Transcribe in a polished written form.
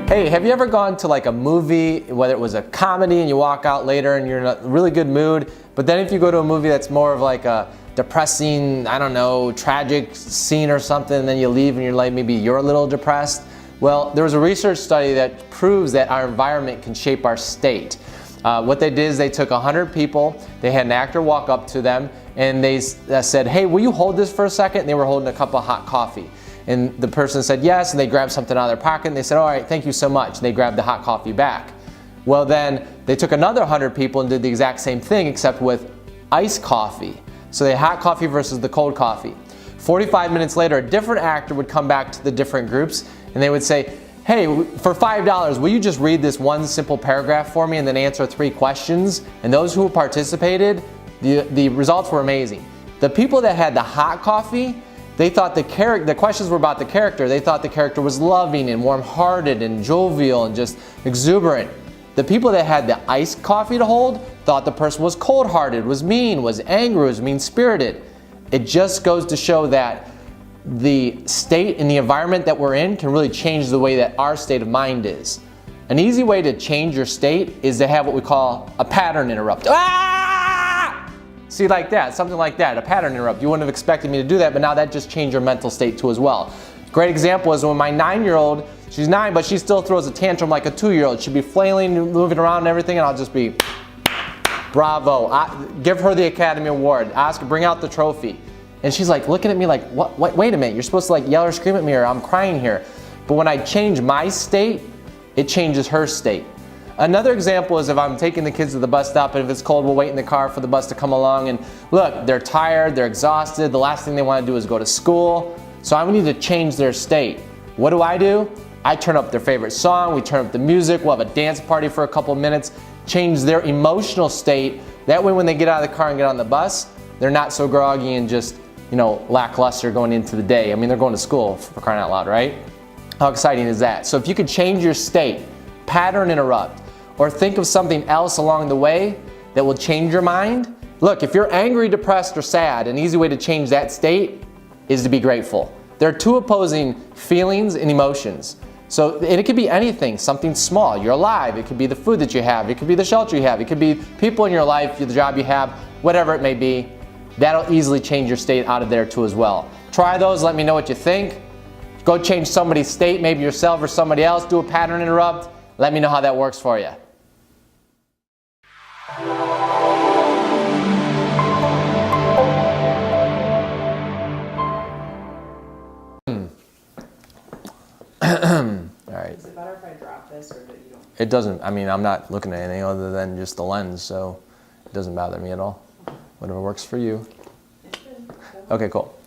Hey, have you ever gone to like a movie, whether it was a comedy and you walk out later and you're in a really good mood, but then if you go to a movie that's more of like a depressing, I don't know, tragic scene or something, and then you leave and you're like, maybe you're a little depressed? Well, there was a research study that proves that our environment can shape our state. What they did is they took 100 people, they had an actor walk up to them, and they said, hey, will you hold this for a second? And they were holding a cup of hot coffee. And the person said yes, and they grabbed something out of their pocket, and they said, all right, thank you so much. And they grabbed the hot coffee back. Well, then they took another 100 people and did the exact same thing, except with iced coffee. So they had hot coffee versus the cold coffee. 45 minutes later, a different actor would come back to the different groups, and they would say, hey, for $5, will you just read this one simple paragraph for me and then answer 3 questions? And those who participated, the results were amazing. The people that had the hot coffee, they thought the questions were about the character. They thought the character was loving and warm-hearted and jovial and just exuberant. The people that had the iced coffee to hold thought the person was cold-hearted, was mean, was angry, was mean-spirited. It just goes to show that the state and the environment that we're in can really change the way that our state of mind is. An easy way to change your state is to have what we call a pattern interrupt. See, like that, something like that, a pattern interrupt. You wouldn't have expected me to do that, but now that just changed your mental state too as well. Great example is when my 9-year-old, she's 9, but she still throws a tantrum like a 2-year-old. She'd be flailing, moving around and everything, and I'll just be, bravo. Give her the Academy Award. Ask her, bring out the trophy. And she's like looking at me like, what, wait a minute, you're supposed to like yell or scream at me or I'm crying here. But when I change my state, it changes her state. Another example is if I'm taking the kids to the bus stop and if it's cold, we'll wait in the car for the bus to come along, and look, they're tired, they're exhausted, the last thing they want to do is go to school. So I need to change their state. What do? I turn up their favorite song, we turn up the music, we'll have a dance party for a couple minutes, change their emotional state. That way when they get out of the car and get on the bus, they're not so groggy and just, lackluster going into the day. I mean, they're going to school, for crying out loud, right? How exciting is that? So if you could change your state, pattern interrupt, or think of something else along the way that will change your mind. Look, if you're angry, depressed, or sad, an easy way to change that state is to be grateful. There are 2 opposing feelings and emotions. And it could be anything, something small. You're alive. It could be the food that you have. It could be the shelter you have. It could be people in your life, the job you have, whatever it may be. That'll easily change your state out of there too as well. Try those, let me know what you think. Go change somebody's state, maybe yourself or somebody else. Do a pattern interrupt. Let me know how that works for you. All right. Is it better if I drop this or do you don't? It doesn't, I'm not looking at anything other than just the lens, so it doesn't bother me at all. Whatever works for you. It's good. Okay, cool.